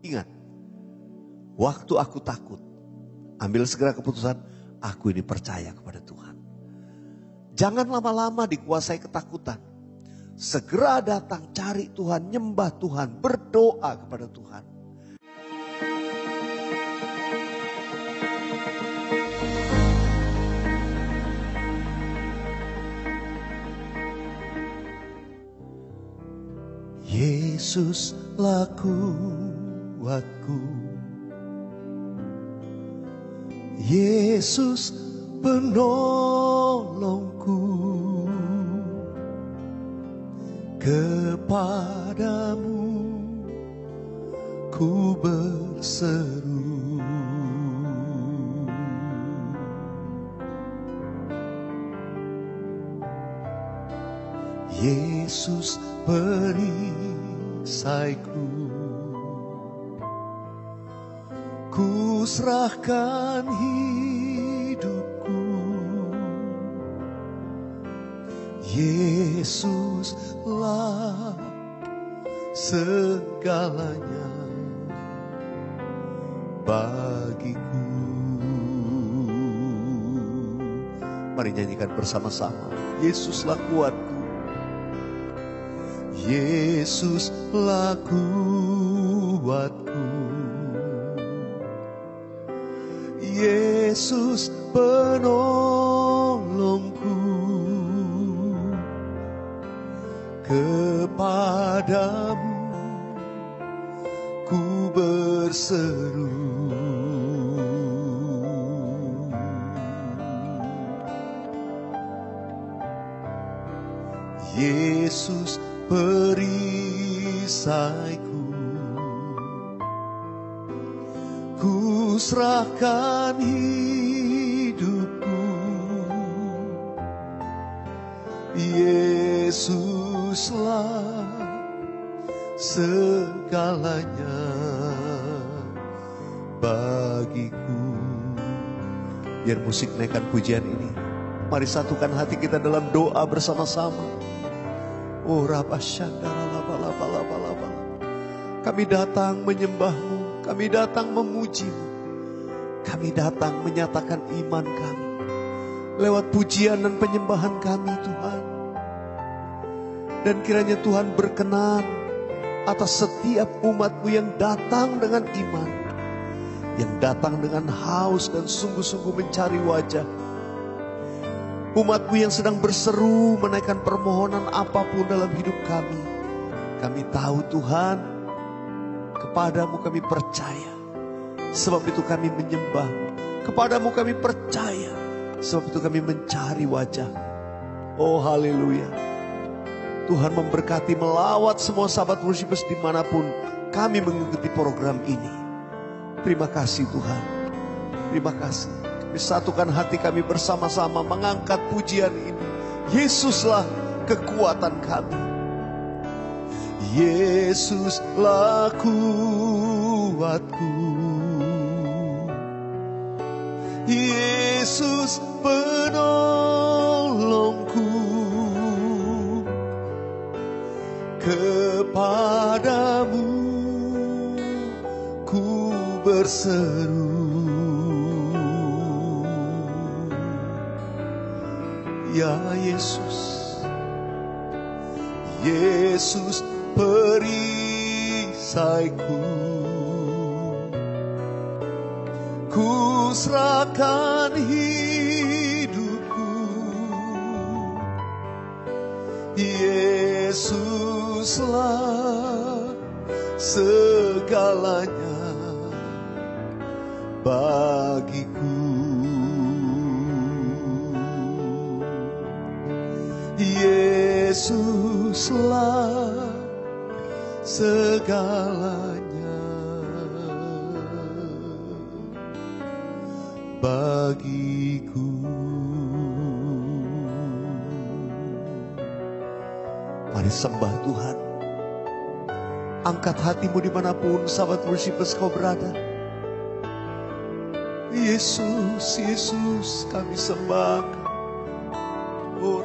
Ingat, waktu aku takut, ambil segera keputusan, aku ini percaya kepada Tuhan. Jangan lama-lama dikuasai ketakutan. Segera datang, cari Tuhan, nyembah Tuhan, berdoa kepada Tuhan. Yesuslah kuatku, Yesus penolongku, kepadamu ku berseru. Yesus perisaiku, ku serahkan hidupku. Yesuslah segalanya bagiku. Mari nyanyikan bersama-sama. Yesuslah kuatku, Yesuslah kuatku, Yesus penolongku, kepadamu ku berseru. Yesus perisaiku, ku serahkan hidupku. Yesuslah segalanya bagiku. Biar musik naikkan pujian ini. Mari satukan hati kita dalam doa bersama-sama. Oh Rabashandaralabalabalabalabala. Kami datang menyembah-Mu, kami datang memuji-Mu, kami datang menyatakan iman kami lewat pujian dan penyembahan kami Tuhan. Dan kiranya Tuhan berkenan atas setiap umat-Mu yang datang dengan iman, yang datang dengan haus dan sungguh-sungguh mencari wajah. Umat-Mu yang sedang berseru menaikkan permohonan apapun dalam hidup kami. Kami tahu Tuhan, kepadamu kami percaya. Sebab itu kami menyembah-Mu. Kepadamu kami percaya. Sebab itu kami mencari wajah. Oh haleluya. Tuhan memberkati melawat semua sahabat worshipers dimanapun kami mengikuti program ini. Terima kasih Tuhan. Terima kasih. Satukan hati kami bersama-sama mengangkat pujian ini. Yesuslah kekuatan kami. Yesuslah kuatku, Yesus penolongku, kepadamu ku berseru. Ya Yesus, Yesus perisaiku, ku serahkan hidupku. Yesuslah segalanya bagiku. Yesuslah segalanya bagiku. Mari sembah Tuhan. Angkat hatimu dimanapun sahabat worshipers kau berada. Yesus, Yesus kami sembah. Oh,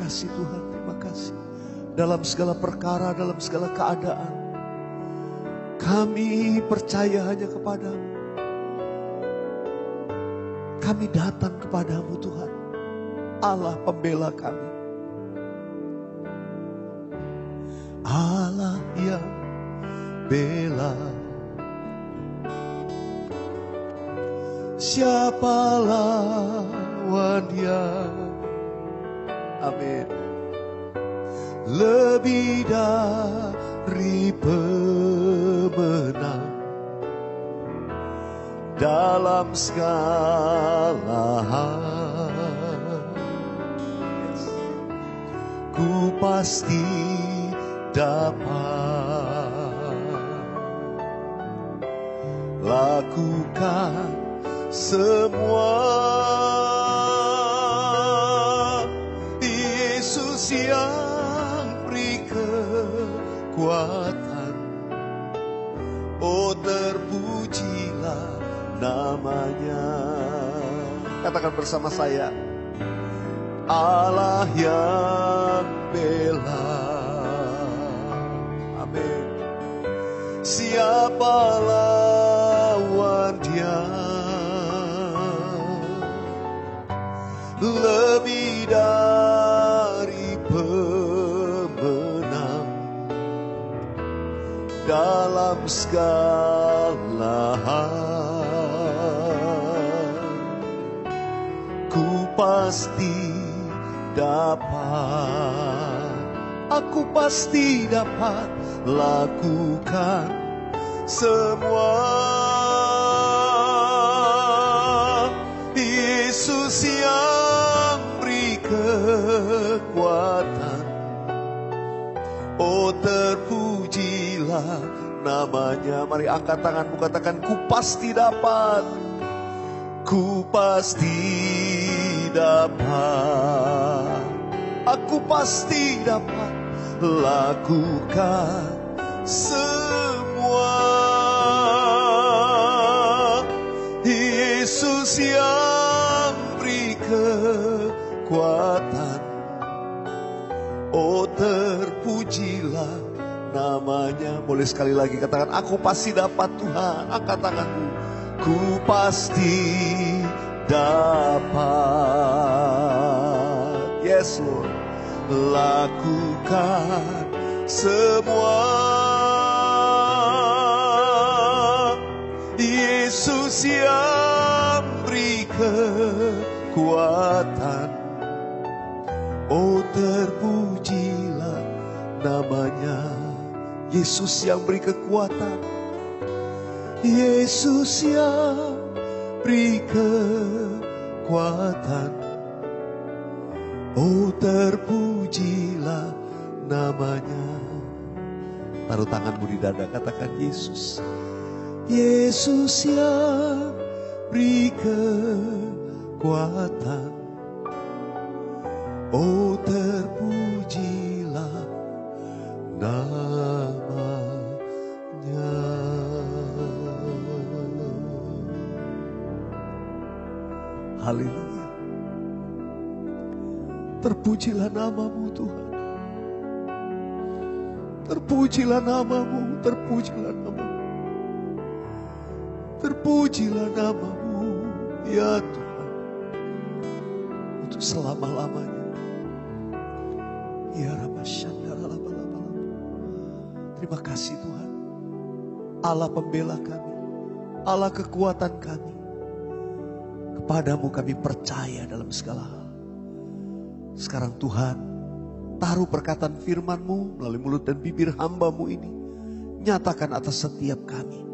kasih Tuhan, terima kasih. Dalam segala perkara, dalam segala keadaan, kami percaya hanya kepadamu. Kami datang kepadamu Tuhan, Allah pembela kami. Allah yang bela. Siapa lawan Dia? Amin. Lebih dari pemenang dalam segala hal. Yes. Ku pasti dapat lakukan semua. Yesus yang beri kekuatan, oh terpujilah namanya. Katakan bersama saya, Allah yang bela. Amin. Siapa lawan Dia? Lebih dari pemenang dalam segala hal. Ku pasti dapat, aku pasti dapat lakukan semua. Yesus yang beri kekuatan, oh terpujilah namanya. Mari angkat tanganmu, katakan, ku pasti dapat, ku pasti dapat, aku pasti dapat lakukan semua. Yesus yang beri kekuatan, oh terpujilah namanya. Boleh sekali lagi katakan, aku pasti dapat Tuhan. Angkat tanganmu, ku pasti dapat. Yes Lord, lakukan semua. Yesus yang beri kekuatan, oh terpujilah namanya. Yesus yang beri kekuatan, Yesus yang beri kekuatan, oh terpujilah namanya. Taruh tanganmu di dada, katakan Yesus. Yesus yang beri kekuatan, oh terpujilah namanya. Haleluya. Terpujilah namamu Tuhan. Terpujilah namamu, terpujilah namamu. Terpujilah namamu ya Tuhan, untuk selama-lamanya. Ya Rabbasyandaralabalabala. Terima kasih Tuhan, Allah pembela kami, Allah kekuatan kami. Kepadamu kami percaya dalam segala hal. Sekarang Tuhan, taruh perkataan firman-Mu melalui mulut dan bibir hamba-Mu ini. Nyatakan atas setiap kami.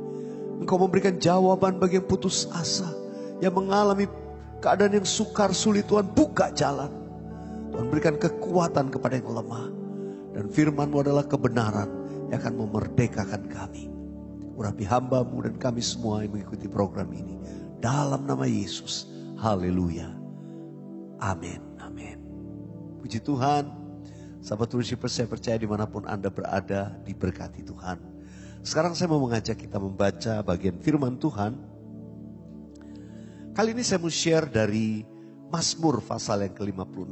Engkau memberikan jawaban bagi yang putus asa, yang mengalami keadaan yang sukar sulit. Tuhan, buka jalan. Tuhan, berikan kekuatan kepada yang lemah. Dan firman-Mu adalah kebenaran yang akan memerdekakan kami. Urapi hamba-Mu dan kami semua yang mengikuti program ini. Dalam nama Yesus. Haleluya. Amin. Amin. Puji Tuhan. Sahabat worshipers, saya percaya dimanapun Anda berada, diberkati Tuhan. Sekarang saya mau mengajak kita membaca bagian firman Tuhan. Kali ini saya mau share dari Mazmur pasal yang ke-56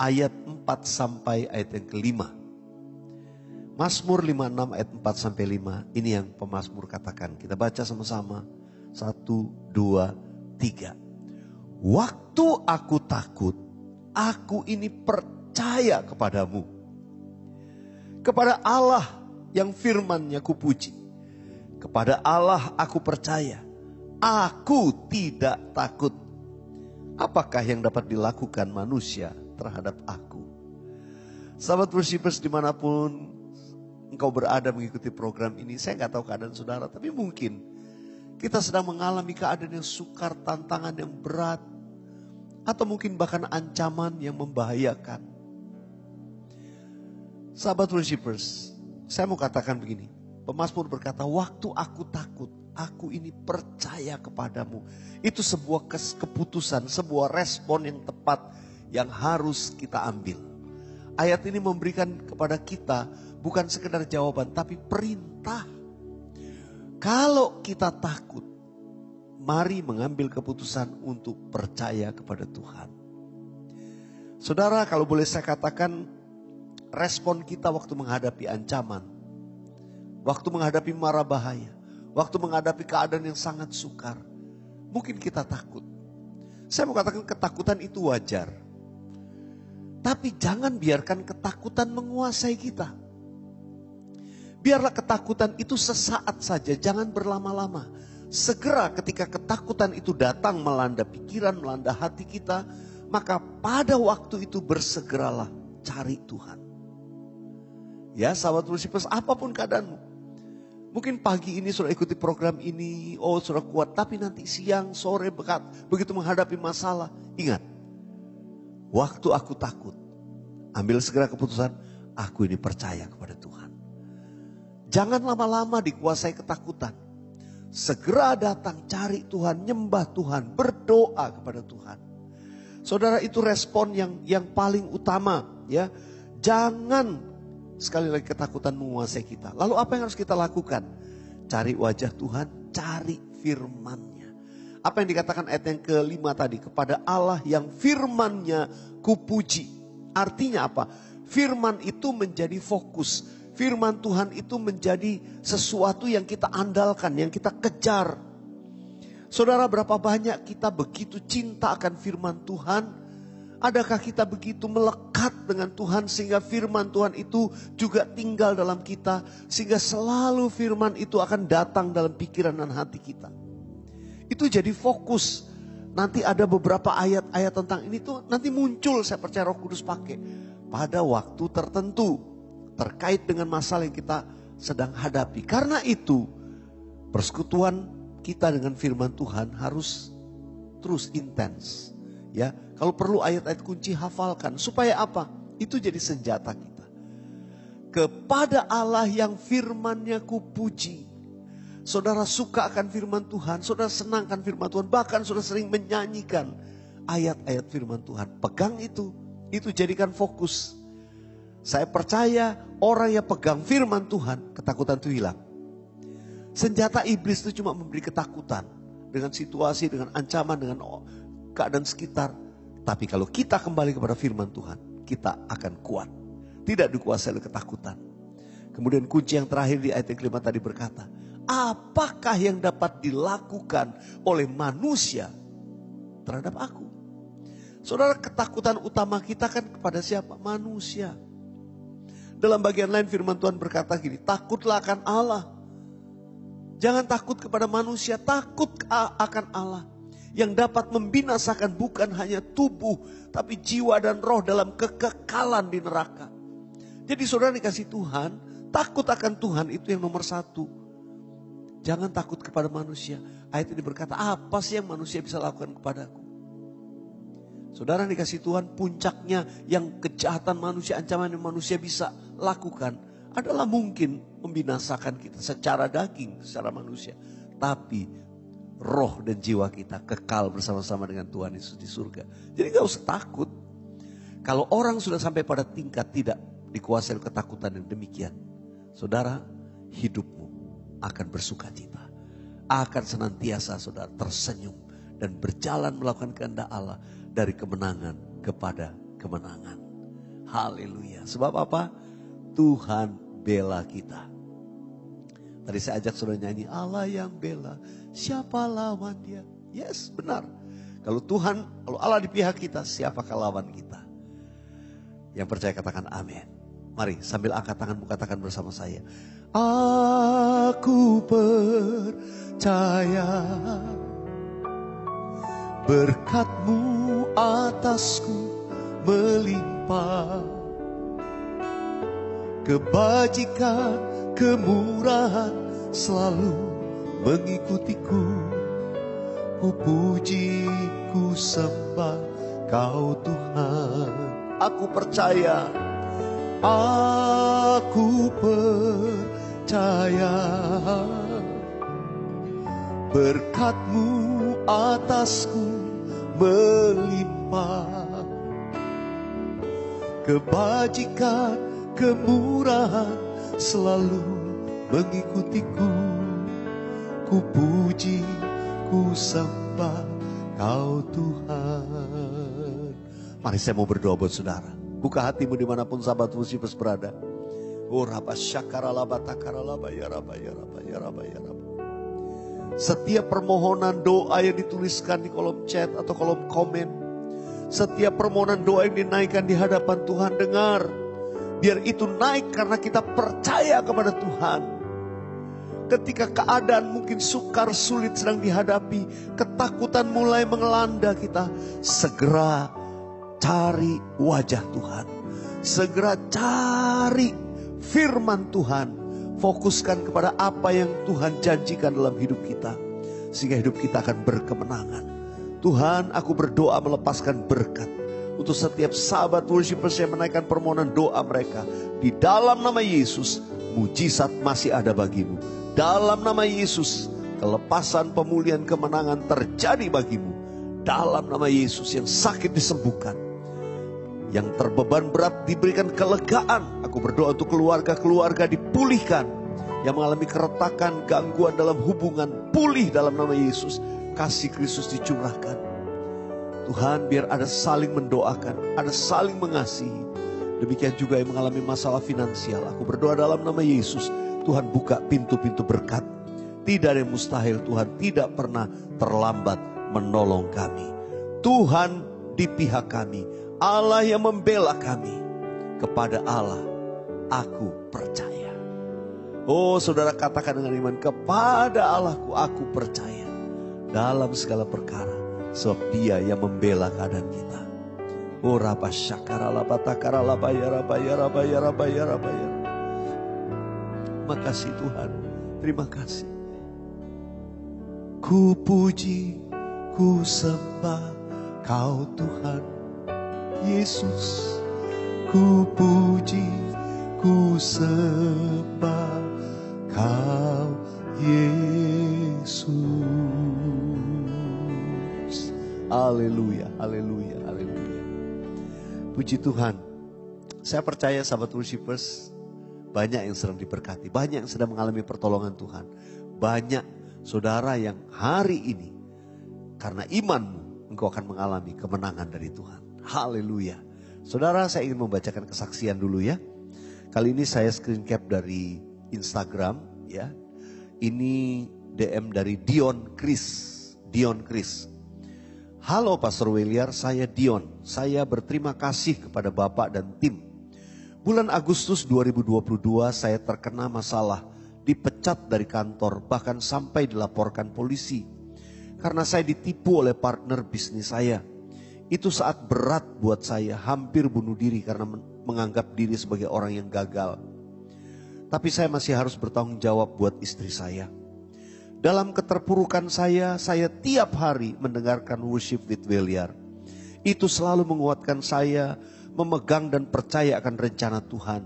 ayat 4 sampai ayat yang kelima. Mazmur 56 ayat 4 sampai 5. Ini yang pemazmur katakan. Kita baca sama-sama. 1, 2, 3. Waktu aku takut, aku ini percaya kepadamu. Kepada Allah yang firman-Nya kupuji. Kepada Allah aku percaya. Aku tidak takut. Apakah yang dapat dilakukan manusia terhadap aku? Sahabat Worshipers dimanapun engkau berada mengikuti program ini, saya nggak tahu keadaan saudara, tapi mungkin kita sedang mengalami keadaan yang sukar, tantangan yang berat, atau mungkin bahkan ancaman yang membahayakan. Sahabat Worshipers, saya mau katakan begini, pemazmur berkata, waktu aku takut, aku ini percaya kepadamu. Itu sebuah keputusan, sebuah respon yang tepat yang harus kita ambil. Ayat ini memberikan kepada kita bukan sekedar jawaban, tapi perintah. Kalau kita takut, mari mengambil keputusan untuk percaya kepada Tuhan. Saudara, kalau boleh saya katakan, respon kita waktu menghadapi ancaman, waktu menghadapi mara bahaya, waktu menghadapi keadaan yang sangat sukar, mungkin kita takut. Saya mau katakan ketakutan itu wajar. Tapi jangan biarkan ketakutan menguasai kita. Biarlah ketakutan itu sesaat saja, jangan berlama-lama. Segera ketika ketakutan itu datang melanda pikiran, melanda hati kita, maka pada waktu itu bersegeralah cari Tuhan. Ya sahabat Worshipers, apapun keadaanmu. Mungkin pagi ini sudah ikuti program ini, oh sudah kuat. Tapi nanti siang, sore, begitu menghadapi masalah, ingat. Waktu aku takut, ambil segera keputusan, aku ini percaya kepada Tuhan. Jangan lama-lama dikuasai ketakutan. Segera datang, cari Tuhan, nyembah Tuhan, berdoa kepada Tuhan. Saudara, itu respon yang paling utama. Ya, jangan sekali lagi ketakutan menguasai kita. Lalu apa yang harus kita lakukan? Cari wajah Tuhan, cari firman-Nya. Apa yang dikatakan ayat yang kelima tadi? Kepada Allah yang firman-Nya kupuji. Artinya apa? Firman itu menjadi fokus. Firman Tuhan itu menjadi sesuatu yang kita andalkan, yang kita kejar. Saudara, berapa banyak kita begitu cinta akan firman Tuhan? Adakah kita begitu melekat dengan Tuhan sehingga firman Tuhan itu juga tinggal dalam kita? Sehingga selalu firman itu akan datang dalam pikiran dan hati kita. Itu jadi fokus. Nanti ada beberapa ayat-ayat tentang ini tuh nanti muncul, saya percaya Roh Kudus pakai. Pada waktu tertentu terkait dengan masalah yang kita sedang hadapi. Karena itu persekutuan kita dengan firman Tuhan harus terus intens. Ya, kalau perlu ayat-ayat kunci hafalkan. Supaya apa? Itu jadi senjata kita. Kepada Allah yang firman-Nya kupuji. Saudara suka akan firman Tuhan, saudara senangkan firman Tuhan, bahkan saudara sering menyanyikan ayat-ayat firman Tuhan. Pegang itu jadikan fokus. Saya percaya orang yang pegang firman Tuhan, ketakutan itu hilang. Senjata iblis itu cuma memberi ketakutan dengan situasi, dengan ancaman, dengan keadaan sekitar. Tapi kalau kita kembali kepada firman Tuhan, kita akan kuat. Tidak dikuasai oleh ketakutan. Kemudian kunci yang terakhir di ayat yang kelima tadi berkata, apakah yang dapat dilakukan oleh manusia terhadap aku? Saudara, ketakutan utama kita kan kepada siapa? Manusia. Dalam bagian lain firman Tuhan berkata gini, takutlah akan Allah. Jangan takut kepada manusia, takut akan Allah. Yang dapat membinasakan bukan hanya tubuh, tapi jiwa dan roh dalam kekekalan di neraka. Jadi saudara dikasih Tuhan, takut akan Tuhan itu yang nomor satu. Jangan takut kepada manusia. Ayat ini berkata, apa sih yang manusia bisa lakukan kepadaku? Saudara dikasih Tuhan, puncaknya yang kejahatan manusia, ancaman yang manusia bisa lakukan adalah mungkin membinasakan kita secara daging, secara manusia. Tapi roh dan jiwa kita kekal bersama-sama dengan Tuhan Yesus di surga. Jadi gak usah takut. Kalau orang sudah sampai pada tingkat tidak dikuasai ketakutan yang demikian, saudara, hidupmu akan bersuka cita. Akan senantiasa saudara tersenyum dan berjalan melakukan kehendak Allah dari kemenangan kepada kemenangan. Haleluya. Sebab apa? Tuhan bela kita. Tadi saya ajak saudara nyanyi, Allah yang bela, siapa lawan dia? Yes, benar. Kalau Allah di pihak kita, siapakah lawan kita? Yang percaya katakan amin. Mari sambil angkat tanganmu katakan bersama saya. Aku percaya berkat-Mu atasku melimpah. Kebajikan, kemurahan selalu mengikutiku. Ku puji, ku sembah Kau Tuhan. Aku percaya, aku percaya berkat-Mu atasku melimpah. Kebajikan, kemurahan selalu mengikutiku. Ku puji, ku sembah Kau Tuhan. Mari saya mau berdoa buat saudara. Buka hatimu dimanapun sahabat Worshipers berada. Oh Rabba Syakaralaba Takaralaba ya Rabba ya Rabba ya Rabba ya Rabba. Setiap permohonan doa yang dituliskan di kolom chat atau kolom komen, setiap permohonan doa yang dinaikkan di hadapan Tuhan, dengar. Biar itu naik karena kita percaya kepada Tuhan. Ketika keadaan mungkin sukar, sulit sedang dihadapi, ketakutan mulai mengelanda kita, segera cari wajah Tuhan. Segera cari firman Tuhan. Fokuskan kepada apa yang Tuhan janjikan dalam hidup kita. Sehingga hidup kita akan berkemenangan. Tuhan, aku berdoa melepaskan berkat untuk setiap sahabat worshipers yang menaikkan permohonan doa mereka. Di dalam nama Yesus, mujizat masih ada bagimu. Dalam nama Yesus, kelepasan, pemulihan, kemenangan terjadi bagimu. Dalam nama Yesus, yang sakit disembuhkan, yang terbeban berat diberikan kelegaan. Aku berdoa untuk keluarga-keluarga dipulihkan. Yang mengalami keretakan, gangguan dalam hubungan, pulih dalam nama Yesus. Kasih Kristus dicurahkan. Tuhan, biar ada saling mendoakan, ada saling mengasihi. Demikian juga yang mengalami masalah finansial. Aku berdoa dalam nama Yesus, Tuhan buka pintu-pintu berkat. Tidak ada yang mustahil, Tuhan tidak pernah terlambat menolong kami. Tuhan di pihak kami, Allah yang membela kami. Kepada Allah aku percaya. Oh saudara, katakan dengan iman, kepada Allahku aku percaya dalam segala perkara, sebab Dia yang membela keadaan kita. Oh Rabba Syakaralaba Takaralaba ya Rabba ya Rabba ya Rabba ya Rabba ya. Makasih Tuhan, terima kasih. Ku puji, ku sembah Kau Tuhan Yesus. Ku puji, ku sembah Kau Yesus. Haleluya, haleluya, haleluya. Puji Tuhan. Saya percaya sahabat worshipers, banyak yang sedang diberkati, banyak yang sedang mengalami pertolongan Tuhan. Banyak saudara yang hari ini karena imanmu, engkau akan mengalami kemenangan dari Tuhan. Haleluya. Saudara, saya ingin membacakan kesaksian dulu ya. Kali ini saya screen cap dari Instagram ya. Ini DM dari Dion Chris. Halo Pastor Weliar, saya Dion. Saya berterima kasih kepada Bapak dan tim. Bulan Agustus 2022 saya terkena masalah, dipecat dari kantor, bahkan sampai dilaporkan polisi. Karena saya ditipu oleh partner bisnis saya. Itu saat berat buat saya, hampir bunuh diri karena menganggap diri sebagai orang yang gagal. Tapi saya masih harus bertanggung jawab buat istri saya. Dalam keterpurukan saya tiap hari mendengarkan Worship with Weliar. Itu selalu menguatkan saya, memegang dan percaya akan rencana Tuhan.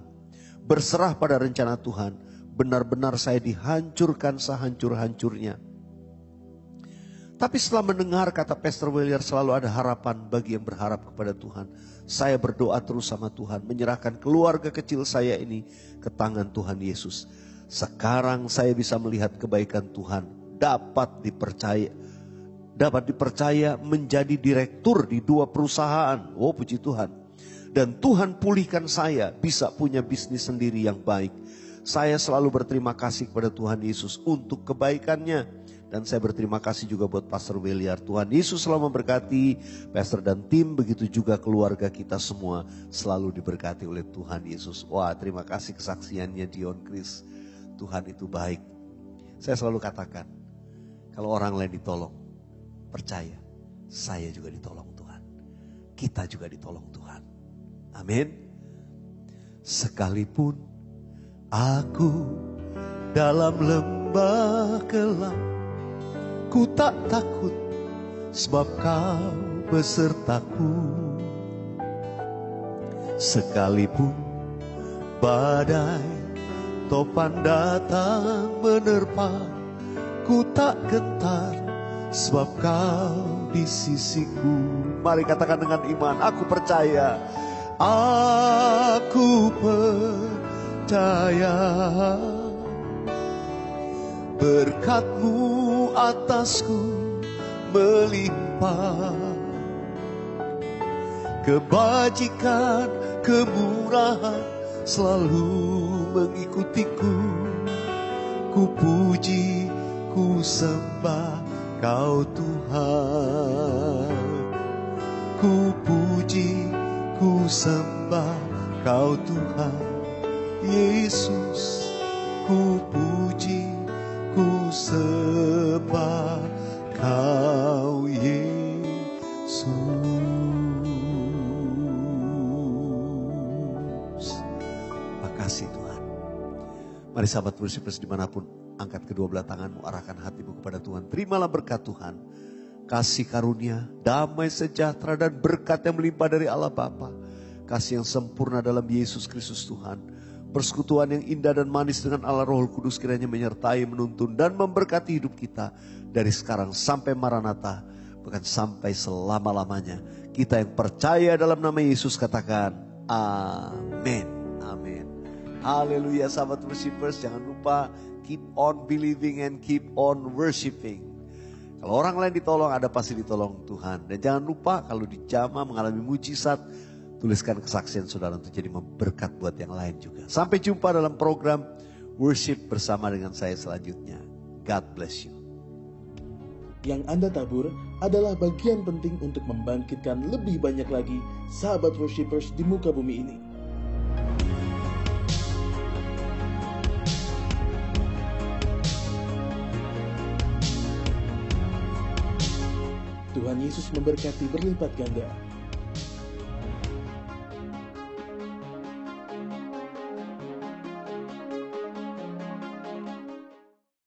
Berserah pada rencana Tuhan, benar-benar saya dihancurkan sehancur-hancurnya. Tapi setelah mendengar kata Pastor Weliar selalu ada harapan bagi yang berharap kepada Tuhan. Saya berdoa terus sama Tuhan, menyerahkan keluarga kecil saya ini ke tangan Tuhan Yesus. Sekarang saya bisa melihat kebaikan Tuhan, dapat dipercaya menjadi direktur di 2 perusahaan. Oh puji Tuhan. Dan Tuhan pulihkan saya bisa punya bisnis sendiri yang baik. Saya selalu berterima kasih kepada Tuhan Yesus untuk kebaikannya. Dan saya berterima kasih juga buat Pastor Williar. Tuhan Yesus selalu memberkati Pastor dan tim. Begitu juga keluarga kita semua selalu diberkati oleh Tuhan Yesus. Wah, terima kasih kesaksiannya Dion Chris. Tuhan itu baik. Saya selalu katakan, kalau orang lain ditolong, percaya saya juga ditolong Tuhan. Kita juga ditolong Tuhan. Amin. Sekalipun aku dalam lembah gelap, ku tak takut sebab Kau besertaku. Sekalipun badai topan datang menerpa, ku tak gentar sebab Kau di sisiku. Mari katakan dengan iman, aku percaya. Aku percaya berkat-Mu atasku melimpah, kebajikan, kemurahan selalu mengikutiku. Ku puji, ku sembah Kau Tuhan. Ku puji, ku sembah Kau Tuhan Yesus. Ku puji, ku sembah Kau Yesus. Makasih Tuhan. Mari sahabat worshipers dimanapun, angkat kedua belah tanganmu, arahkan hatimu kepada Tuhan. Terimalah berkat Tuhan. Kasih karunia, damai sejahtera dan berkat yang melimpah dari Allah Bapa. Kasih yang sempurna dalam Yesus Kristus Tuhan. Persekutuan yang indah dan manis dengan Allah Roh Kudus kiranya menyertai, menuntun dan memberkati hidup kita. Dari sekarang sampai Maranatha, bahkan sampai selama-lamanya. Kita yang percaya dalam nama Yesus katakan amin. Amin. Haleluya sahabat worshipers, jangan lupa keep on believing and keep on worshiping. Kalau orang lain ditolong, ada pasti ditolong Tuhan. Dan jangan lupa kalau di jamaah mengalami mujizat, tuliskan kesaksian saudara untuk jadi berkat buat yang lain juga. Sampai jumpa dalam program worship bersama dengan saya selanjutnya. God bless you. Yang Anda tabur adalah bagian penting untuk membangkitkan lebih banyak lagi sahabat worshipers di muka bumi ini. Tuhan Yesus memberkati berlipat ganda.